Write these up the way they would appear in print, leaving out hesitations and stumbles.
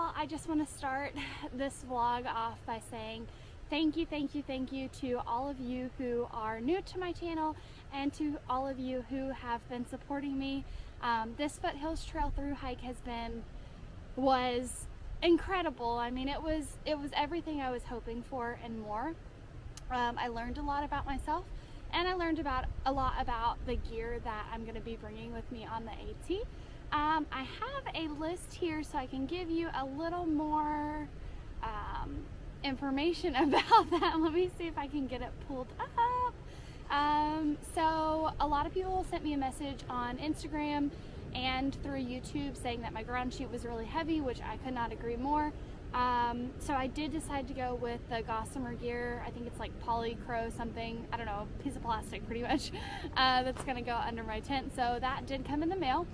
all, I just want to start this vlog off by saying thank you to all of you who are new to my channel and to all of you who have been supporting me. This Foothills Trail through hike was incredible. I mean, it was everything I was hoping for and more. I learned a lot about myself, and I learned a lot about the gear that I'm going to be bringing with me on the AT. I have a list here so I can give you a little more information about that. Let me see if I can get it pulled up. So a lot of people sent me a message on Instagram and through YouTube saying that my ground sheet was really heavy, which I could not agree more. So I did decide to go with the Gossamer gear. I think it's like polycro something, I don't know, piece of plastic pretty much, that's gonna go under my tent. So that did come in the mail.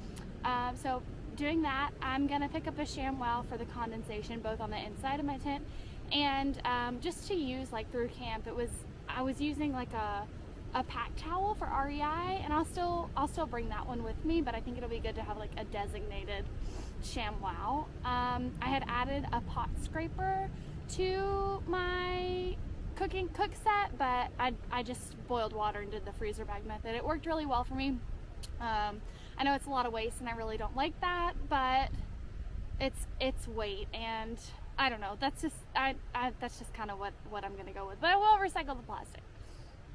So doing that, I'm gonna pick up a ShamWow for the condensation, both on the inside of my tent and just to use like through camp. I was using like a pack towel for REI, and I'll still bring that one with me, but I think it'll be good to have like a designated ShamWow. I had added a pot scraper to my cook set, but I just boiled water and did the freezer bag method. It worked really well for me. I know it's a lot of waste and I really don't like that, but it's weight, and I don't know, that's just kind of what I'm gonna go with. But I will recycle the plastic.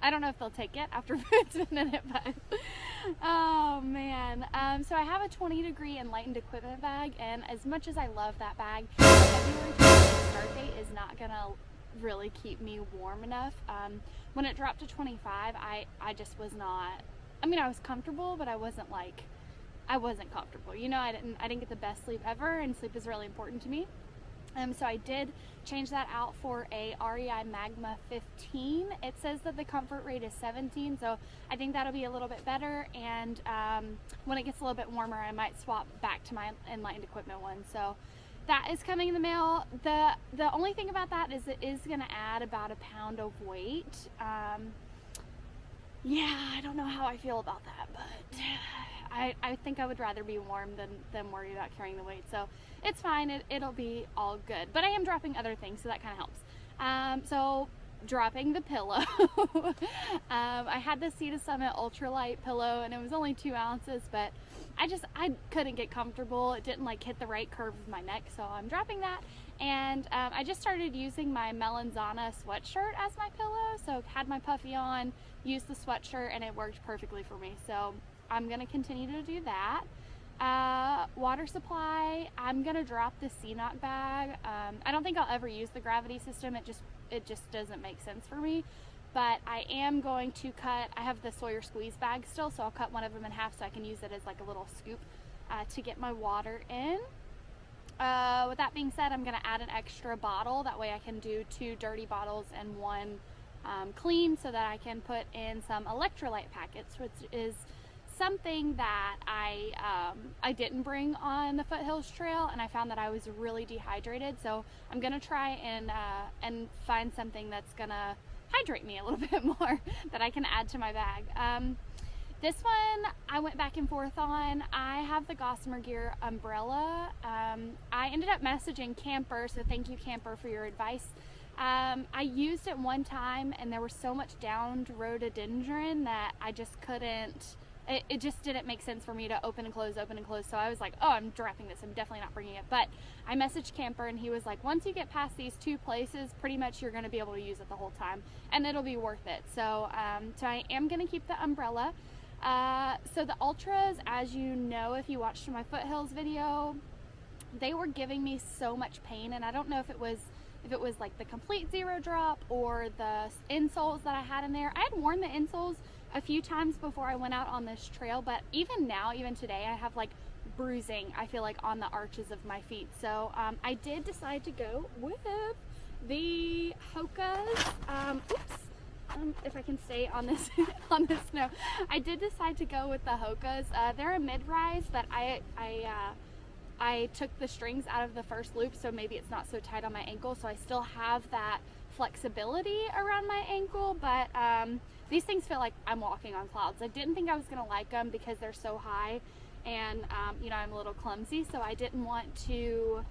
I don't know if they'll take it after food's been in it, but oh man. So I have a 20-degree enlightened equipment bag, and as much as I love that bag, February 20th start date is not gonna really keep me warm enough. When it dropped to 25, I just was not, I mean, I was comfortable, but I wasn't comfortable. You know, I didn't get the best sleep ever, and sleep is really important to me. So I did change that out for a REI Magma 15. It says that the comfort rate is 17, so I think that'll be a little bit better. And when it gets a little bit warmer, I might swap back to my enlightened equipment one. So that is coming in the mail. The only thing about that is it is going to add about a pound of weight. Yeah, I don't know how I feel about that, but I think I would rather be warm than worry about carrying the weight. So it's fine, it'll be all good. But I am dropping other things, so that kind of helps. So dropping the pillow. I had the Sea to Summit ultralight pillow, and it was only 2 ounces, but I couldn't get comfortable. It didn't like hit the right curve of my neck, so I'm dropping that. And I just started using my Melanzana sweatshirt as my pillow. So had my puffy on, used the sweatshirt, and it worked perfectly for me. So I'm gonna continue to do that. Water supply, I'm gonna drop the CNOC bag. I don't think I'll ever use the gravity system. It just doesn't make sense for me. But I am going to cut, I have the Sawyer squeeze bag still, so I'll cut one of them in half so I can use it as like a little scoop to get my water in. With that being said, I'm gonna add an extra bottle. That way I can do 2 dirty bottles and 1 clean, so that I can put in some electrolyte packets, which is something that I didn't bring on the Foothills Trail, and I found that I was really dehydrated. So I'm gonna try and find something that's gonna hydrate me a little bit more that I can add to my bag. This one I went back and forth on. I have the Gossamer gear umbrella. I ended up messaging Camper, so thank you Camper for your advice. I used it one time, and there was so much downed rhododendron that I just couldn't, it just didn't make sense for me to open and close. So I was like, oh, I'm dropping this, I'm definitely not bringing it. But I messaged Camper, and he was like, once you get past these 2 places, pretty much you're going to be able to use it the whole time, and it'll be worth it. So so I am going to keep the umbrella. So the Ultras, as you know, if you watched my Foothills video, they were giving me so much pain, and I don't know if it was like the complete zero drop or the insoles that I had in there. I had worn the insoles a few times before I went out on this trail, but even now, even today, I have like bruising, I feel like, on the arches of my feet. So I did decide to go with the Hoka's. If I can stay on this on this snow, I did decide to go with the Hoka's. They're a mid-rise that I took the strings out of the first loop, so maybe it's not so tight on my ankle, so I still have that flexibility around my ankle. But these things feel like I'm walking on clouds. I didn't think I was gonna like them because they're so high, and you know, I'm a little clumsy, so I didn't want to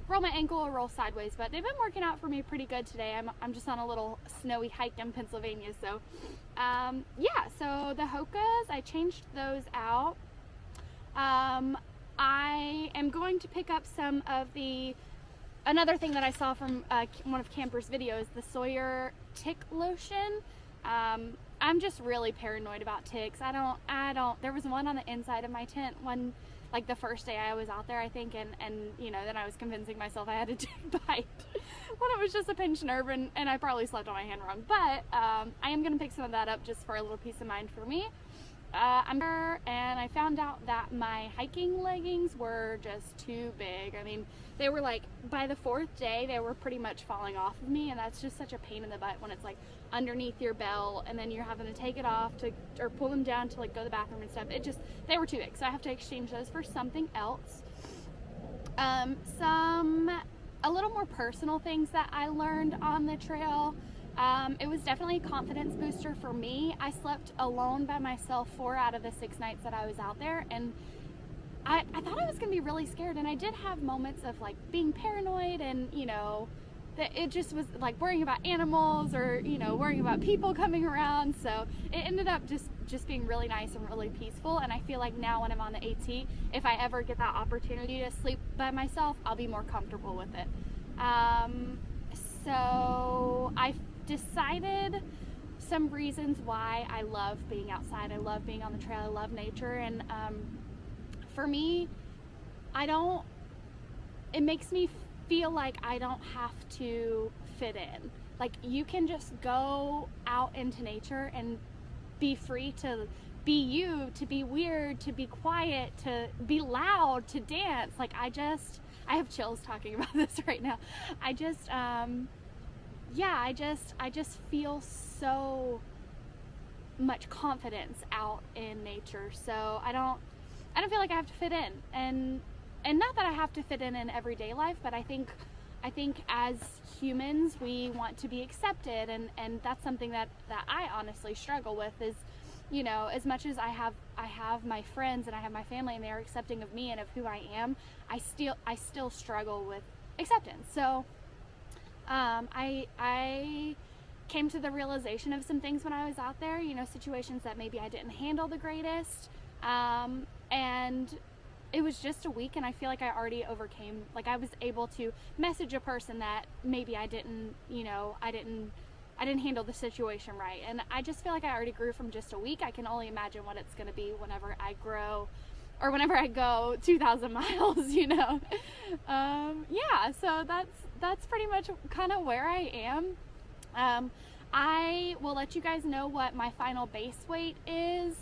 like roll my ankle or roll sideways, but they've been working out for me pretty good today. I'm just on a little snowy hike in Pennsylvania, so yeah, so the Hokas, I changed those out. I am going to pick up some of another thing that I saw from one of Camper's videos, the Sawyer tick lotion. I'm just really paranoid about ticks. There was one on the inside of my tent like the first day I was out there, I think, and you know, then I was convincing myself I had a tick bite when it was just a pinched nerve, and I probably slept on my hand wrong. But I am going to pick some of that up just for a little peace of mind for me. And I found out that my hiking leggings were just too big. I mean, they were like, by the 4th day, they were pretty much falling off of me, and that's just such a pain in the butt when it's like underneath your belt, and then you're having to take it off or pull them down to like go to the bathroom and stuff. They were too big, so I have to exchange those for something else. A little more personal things that I learned on the trail. It was definitely a confidence booster for me. I slept alone by myself 4 out of the 6 nights that I was out there, and I thought I was gonna be really scared, and I did have moments of like being paranoid, and you know, that it just was like worrying about animals, or you know, worrying about people coming around. So it ended up just being really nice and really peaceful. And I feel like now when I'm on the AT, if I ever get that opportunity to sleep by myself, I'll be more comfortable with it. So I decided some reasons why I love being outside. I love being on the trail. I love nature, and for me, it makes me feel like I don't have to fit in. Like, you can just go out into nature and be free to be you, to be weird, to be quiet, to be loud, to dance. Like, I have chills talking about this right now. I just feel so much confidence out in nature. So I don't feel like I have to fit in, and not that I have to fit in everyday life, but I think as humans we want to be accepted, and that's something that I honestly struggle with. Is, you know, as much as I have my friends and I have my family and they're accepting of me and of who I am, I still struggle with acceptance. So I came to the realization of some things when I was out there, you know, situations that maybe I didn't handle the greatest, and it was just a week, and I feel like I already overcame. Like, I was able to message a person that maybe I didn't handle the situation right, and I just feel like I already grew from just a week. I can only imagine what it's going to be whenever I grow, or whenever I go 2,000 miles, you know. Yeah, so that's pretty much kind of where I am. I will let you guys know what my final base weight is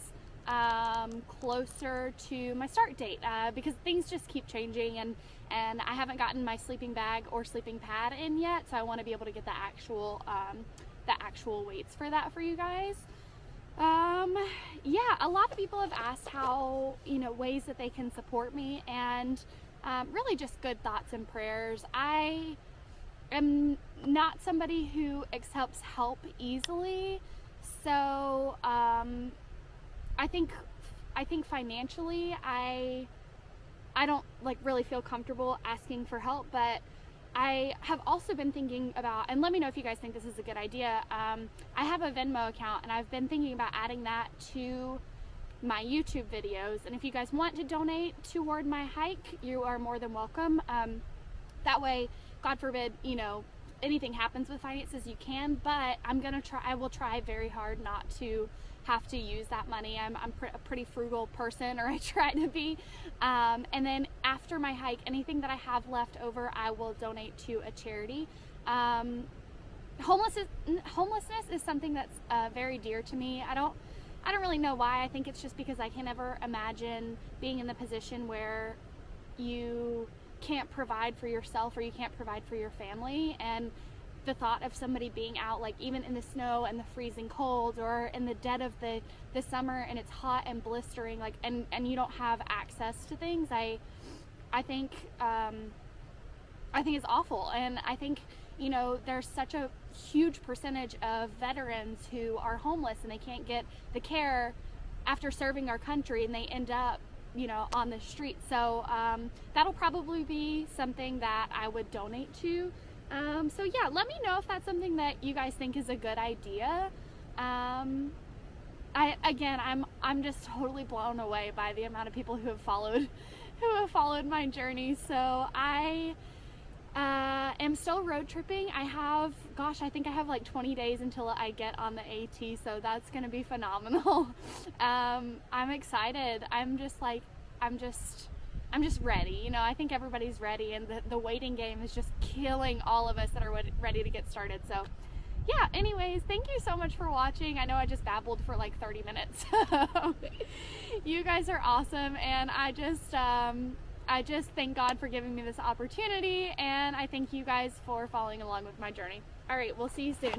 closer to my start date, because things just keep changing, and I haven't gotten my sleeping bag or sleeping pad in yet, so I want to be able to get the actual weights for that for you guys. Yeah, a lot of people have asked how, you know, ways that they can support me, and really just good thoughts and prayers. I am not somebody who accepts help easily, so I think financially I don't like really feel comfortable asking for help, but I have also been thinking about, and let me know if you guys think this is a good idea, I have a Venmo account, and I've been thinking about adding that to my YouTube videos, and if you guys want to donate toward my hike, you are more than welcome. That way, God forbid, you know, anything happens with finances, you can, but I will try very hard not to have to use that money. I'm a pretty frugal person, or I try to be, and then after my hike, anything that I have left over, I will donate to a charity. Homelessness is something that's very dear to me. I don't really know why. I think it's just because I can never imagine being in the position where you can't provide for yourself, or you can't provide for your family, and the thought of somebody being out, like even in the snow and the freezing cold, or in the dead of the summer and it's hot and blistering, like, and you don't have access to things, I think it's awful. And I think, you know, there's such a huge percentage of veterans who are homeless, and they can't get the care after serving our country, and they end up you know, on the street. So that'll probably be something that I would donate to. So yeah, let me know if that's something that you guys think is a good idea. I'm just totally blown away by the amount of people who have followed my journey. So I am still road tripping. I think I have like 20 days until I get on the AT, so that's gonna be phenomenal. I'm excited. I'm just ready. You know, I think everybody's ready, and the waiting game is just killing all of us that are ready to get started. So yeah, anyways, thank you so much for watching. I know I just babbled for like 30 minutes. You guys are awesome, and I just thank God for giving me this opportunity, and I thank you guys for following along with my journey. All right, we'll see you soon.